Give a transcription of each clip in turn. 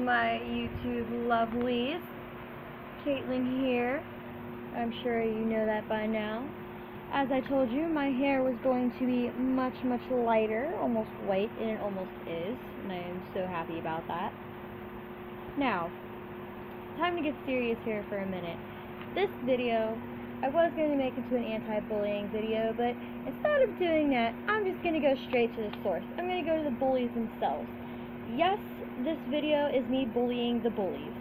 my YouTube lovelies. Caitlin here. I'm sure you know that by now. As I told you, my hair was going to be much lighter, almost white, and it almost is, and I am so happy about that. Now, time to get serious here for a minute. This video, I was going to make into an anti-bullying video, but instead of doing that, I'm just going to go straight to the source. I'm going to go to the bullies themselves. Yes, this video is me bullying the bullies.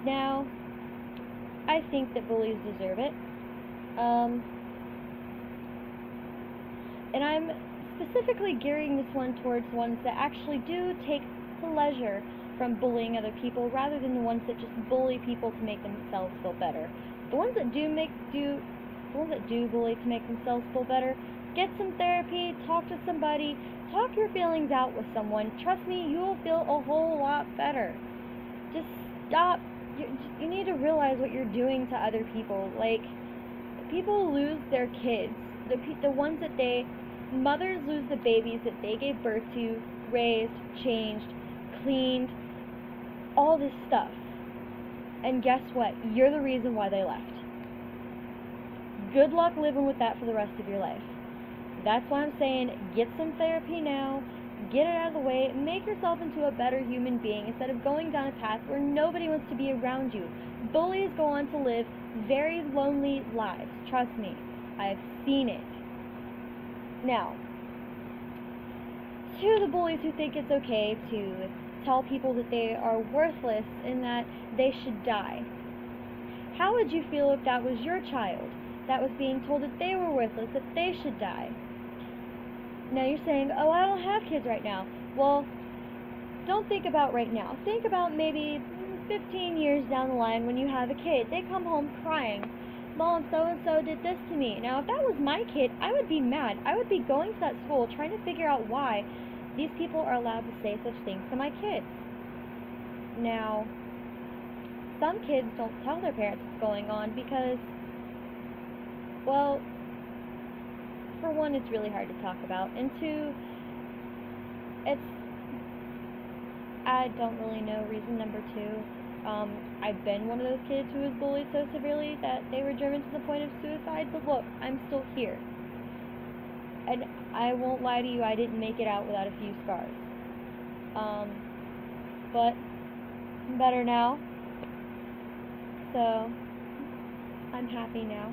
Now, I think that bullies deserve it. And I'm specifically gearing this one towards ones that actually do take pleasure from bullying other people, rather than the ones that just bully people to make themselves feel better. The ones that do bully to make themselves feel better, get some therapy, talk to somebody, talk your feelings out with someone. Trust me, you will feel a whole lot better. Just stop. You need to realize what you're doing to other people. Like, people lose their kids. The ones that mothers lose the babies that they gave birth to, raised, changed, cleaned, all this stuff. And guess what? You're the reason why they left. Good luck living with that for the rest of your life. That's why I'm saying, get some therapy now, get it out of the way, make yourself into a better human being instead of going down a path where nobody wants to be around you. Bullies go on to live very lonely lives. Trust me, I've seen it. Now, to the bullies who think it's okay to tell people that they are worthless and that they should die. How would you feel if that was your child that was being told that they were worthless, that they should die? Now you're saying, oh, I don't have kids right now. Well, don't think about right now. Think about maybe 15 years down the line when you have a kid. They come home crying. Mom, so-and-so did this to me. Now, if that was my kid, I would be mad. I would be going to that school trying to figure out why these people are allowed to say such things to my kids. Now, some kids don't tell their parents what's going on because, well, for one, it's really hard to talk about, and two, I don't really know reason number two. I've been one of those kids who was bullied so severely that they were driven to the point of suicide, but look, I'm still here. And I won't lie to you, I didn't make it out without a few scars. But I'm better now. So, I'm happy now.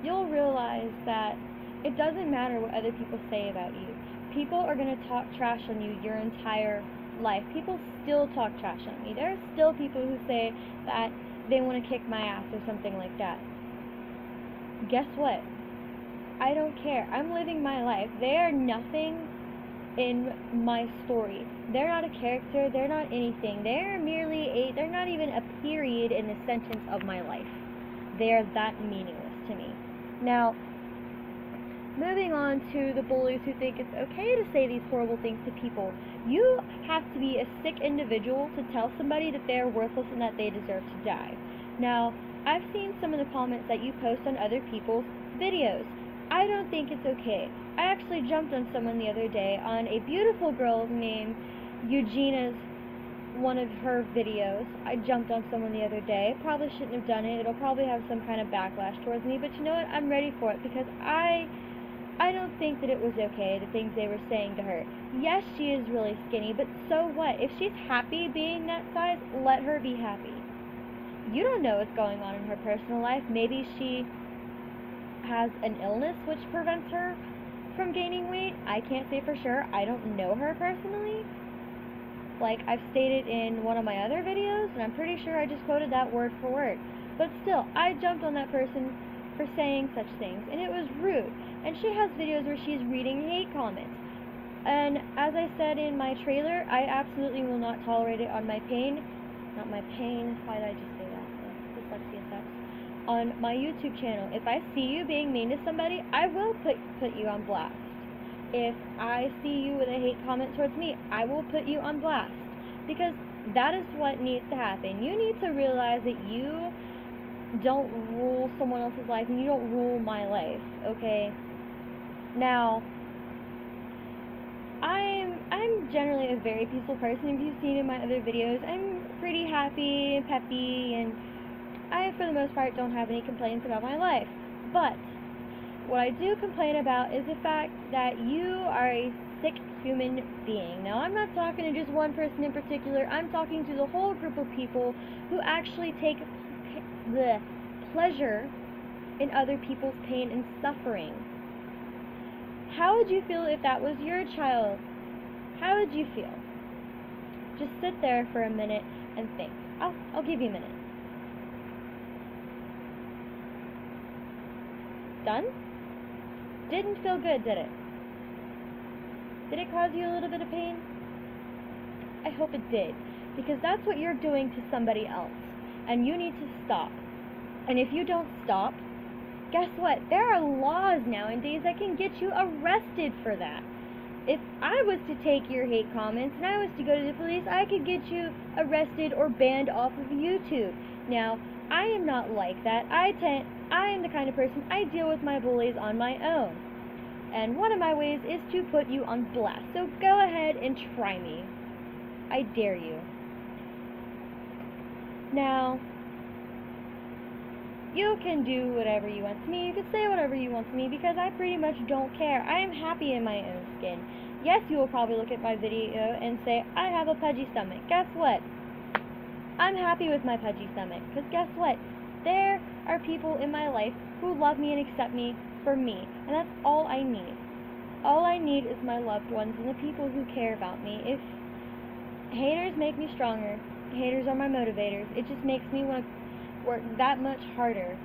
You'll realize that it doesn't matter what other people say about you. People are going to talk trash on you your entire life. People still talk trash on me. There are still people who say that they want to kick my ass or something like that. Guess what? I don't care. I'm living my life. They are nothing in my story. They're not a character. They're not anything. They're not even a period in the sentence of my life. They're that meaningless to me. Now, moving on to the bullies who think it's okay to say these horrible things to people. You have to be a sick individual to tell somebody that they're worthless and that they deserve to die. Now, I've seen some of the comments that you post on other people's videos. I don't think it's okay. I actually jumped on someone the other day on a beautiful girl named Eugenia's one of her videos. I jumped on someone the other day. Probably shouldn't have done it. It'll probably have some kind of backlash towards me, but you know what? I'm ready for it because I don't think that it was okay, the things they were saying to her. Yes, she is really skinny, but so what? If she's happy being that size, let her be happy. You don't know what's going on in her personal life. Maybe she has an illness which prevents her from gaining weight. I can't say for sure. I don't know her personally. Like I've stated in one of my other videos, and I'm pretty sure I just quoted that word for word. But still, I jumped on that person for saying such things, and it was rude. And she has videos where she's reading hate comments. And as I said in my trailer, I absolutely will not tolerate it on my pain. Not my pain. Why did I just say that? Dyslexia sucks. On my YouTube channel. If I see you being mean to somebody, I will put you on blast. If I see you with a hate comment towards me, I will put you on blast. Because that is what needs to happen. You need to realize that you don't rule someone else's life and you don't rule my life, okay? Now, I'm generally a very peaceful person. If you've seen in my other videos, I'm pretty happy and peppy, and I, for the most part, don't have any complaints about my life. But what I do complain about is the fact that you are a sick human being. Now, I'm not talking to just one person in particular. I'm talking to the whole group of people who actually take the pleasure in other people's pain and suffering. How would you feel if that was your child? How would you feel? Just sit there for a minute and think. I'll give you a minute. Done? Didn't feel good, did it? Did it cause you a little bit of pain? I hope it did, because that's what you're doing to somebody else, and you need to stop. And if you don't stop, guess what? There are laws nowadays that can get you arrested for that. If I was to take your hate comments and I was to go to the police, I could get you arrested or banned off of YouTube. Now, I am not like that. I am the kind of person, I deal with my bullies on my own. And one of my ways is to put you on blast. So go ahead and try me. I dare you. Now, you can do whatever you want to me. You can say whatever you want to me, because I pretty much don't care. I am happy in my own skin. Yes, you will probably look at my video and say, I have a pudgy stomach. Guess what? I'm happy with my pudgy stomach, because guess what? There are people in my life who love me and accept me for me, and that's all I need. All I need is my loved ones and the people who care about me. If haters make me stronger, haters are my motivators. It just makes me want to work that much harder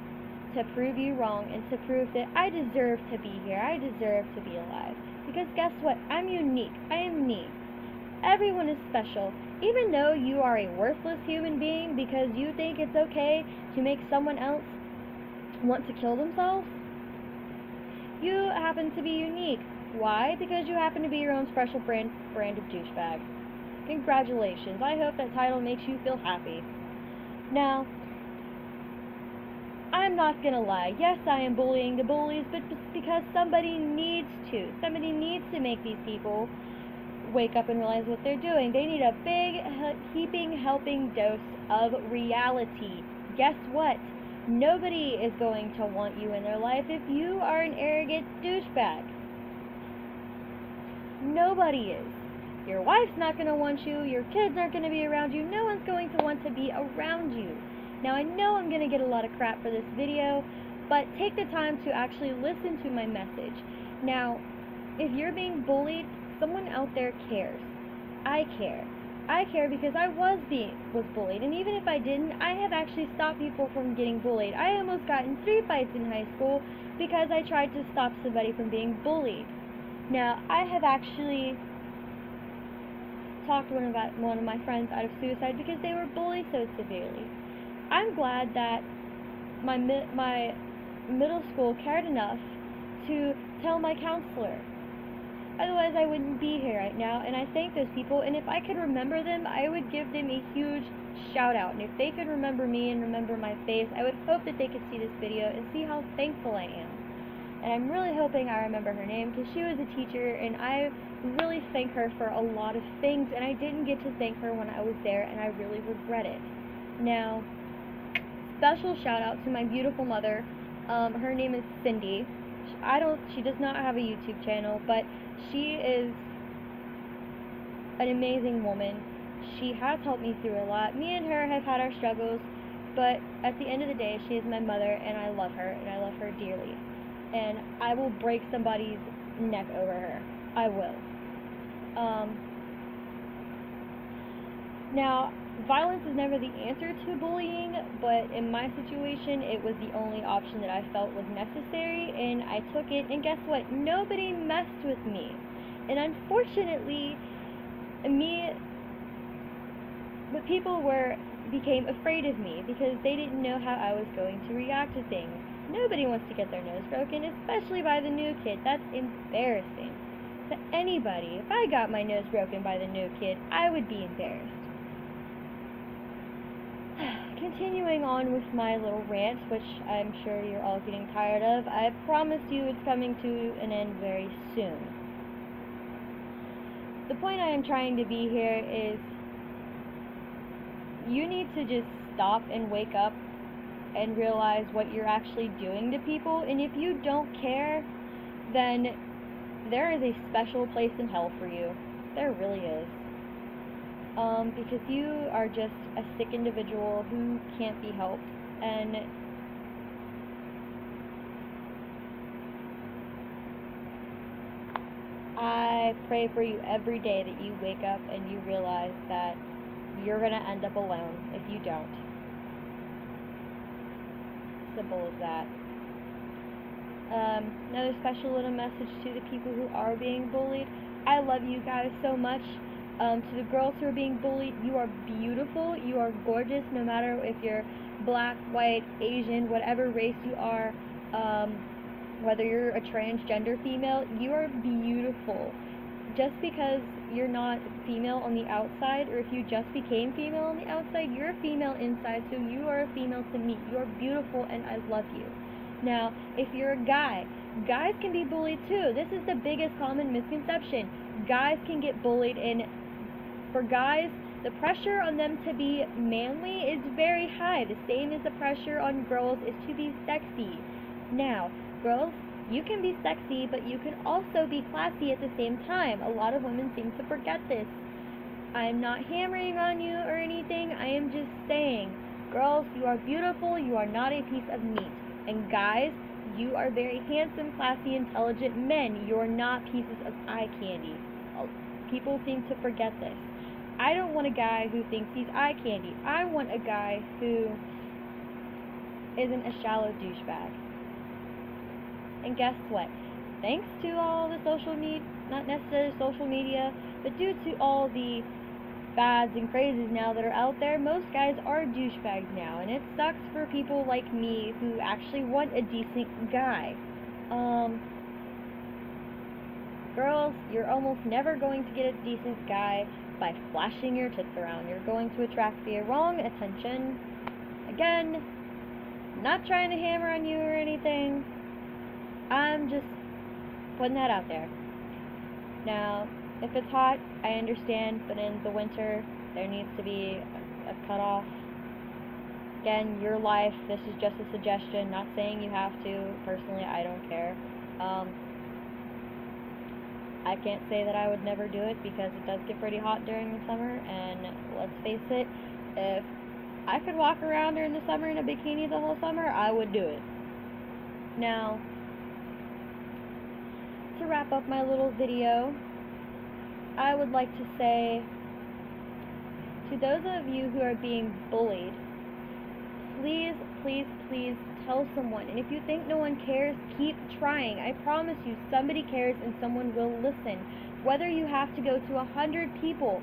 to prove you wrong and to prove that I deserve to be here. I deserve to be alive. Because guess what? I'm unique. I am me. Everyone is special. Even though you are a worthless human being because you think it's okay to make someone else want to kill themselves, you happen to be unique. Why? Because you happen to be your own special brand of douchebag. Congratulations. I hope that title makes you feel happy. Now, I'm not gonna lie. Yes, I am bullying the bullies, but just because somebody needs to. Somebody needs to make these people wake up and realize what they're doing. They need a big, heaping, helping dose of reality. Guess what? Nobody is going to want you in their life if you are an arrogant douchebag. Nobody is. Your wife's not going to want you. Your kids aren't going to be around you. No one's going to want to be around you. Now, I know I'm going to get a lot of crap for this video, but take the time to actually listen to my message. Now, if you're being bullied, someone out there cares. I care. I care because I was bullied, and even if I didn't, I have actually stopped people from getting bullied. I almost got in 3 fights in high school because I tried to stop somebody from being bullied. Now, I have actually talked one of my friends out of suicide because they were bullied so severely. I'm glad that my middle school cared enough to tell my counselor. Otherwise, I wouldn't be here right now, and I thank those people, and if I could remember them, I would give them a huge shout out, and if they could remember me and remember my face, I would hope that they could see this video and see how thankful I am. And I'm really hoping I remember her name, because she was a teacher, and I really thank her for a lot of things, and I didn't get to thank her when I was there, and I really regret it. Now, special shout out to my beautiful mother. Her name is Cindy. She does not have a YouTube channel, but she is an amazing woman. She has helped me through a lot. Me and her have had our struggles, but at the end of the day, she is my mother, and I love her, and I love her dearly. And I will break somebody's neck over her. I will. Now, violence is never the answer to bullying, but in my situation, it was the only option that I felt was necessary, and I took it, and guess what? Nobody messed with me. And unfortunately, people became afraid of me because they didn't know how I was going to react to things. Nobody wants to get their nose broken, especially by the new kid. That's embarrassing to anybody. If I got my nose broken by the new kid, I would be embarrassed. Continuing on with my little rant, which I'm sure you're all getting tired of, I promise you it's coming to an end very soon. the point I am trying to be here is you need to just stop and wake up and realize what you're actually doing to people. And if you don't care, then there is a special place in hell for you. There really is. Because you are just a sick individual who can't be helped. And I pray for you every day that you wake up and you realize that you're going to end up alone if you don't. Simple as that. Another special little message to the people who are being bullied. I love you guys so much. To the girls who are being bullied, you are beautiful, you are gorgeous, no matter if you're black, white, Asian, whatever race you are, whether you're a transgender female, you are beautiful. Just because you're not female on the outside, or if you just became female on the outside, you're a female inside, so you are a female to me. You are beautiful, and I love you. Now, if you're a guy, guys can be bullied too. This is the biggest common misconception. Guys can get bullied, and for guys, the pressure on them to be manly is very high. The same as the pressure on girls is to be sexy. Now, girls, you can be sexy, but you can also be classy at the same time. A lot of women seem to forget this. I'm not hammering on you or anything. I am just saying, girls, you are beautiful. You are not a piece of meat. And guys, you are very handsome, classy, intelligent men. You are not pieces of eye candy. People seem to forget this. I don't want a guy who thinks he's eye candy. I want a guy who isn't a shallow douchebag. And guess what? Thanks to all the social media, not necessarily social media, but due to all the fads and crazes now that are out there, most guys are douchebags now. And it sucks for people like me who actually want a decent guy. Girls, you're almost never going to get a decent guy by flashing your tits around. You're going to attract the wrong attention. Again, not trying to hammer on you or anything. I'm just putting that out there. Now, if it's hot, I understand, but in the winter, there needs to be a cutoff. Again, your life, this is just a suggestion, not saying you have to. Personally, I don't care. I can't say that I would never do it because it does get pretty hot during the summer, and let's face it, if I could walk around during the summer in a bikini the whole summer, I would do it. Now, to wrap up my little video, I would like to say to those of you who are being bullied, please, please, please tell someone. And if you think no one cares, keep trying. I promise you, somebody cares and someone will listen. Whether you have to go to 100 people,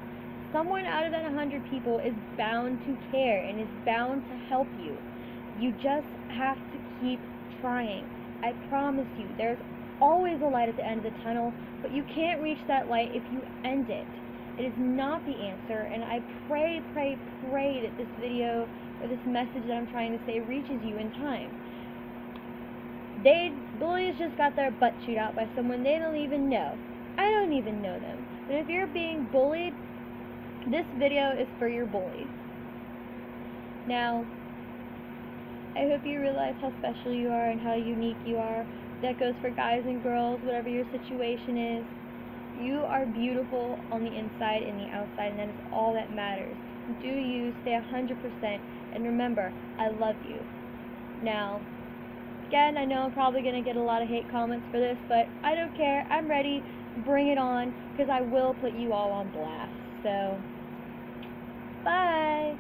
someone out of that 100 people is bound to care and is bound to help you. You just have to keep trying. I promise you, there's always a light at the end of the tunnel, but you can't reach that light if you end it. It is not the answer, and I pray that this video or this message that I'm trying to say reaches you in time. Bullies just got their butt chewed out by someone they don't even know. I don't even know them. But if you're being bullied, this video is for your bully. Now, I hope you realize how special you are and how unique you are. That goes for guys and girls, whatever your situation is. You are beautiful on the inside and the outside, and that is all that matters. Do you, stay 100%, and remember, I love you. Now, again, I know I'm probably going to get a lot of hate comments for this, but I don't care. I'm ready. Bring it on, because I will put you all on blast. So, bye!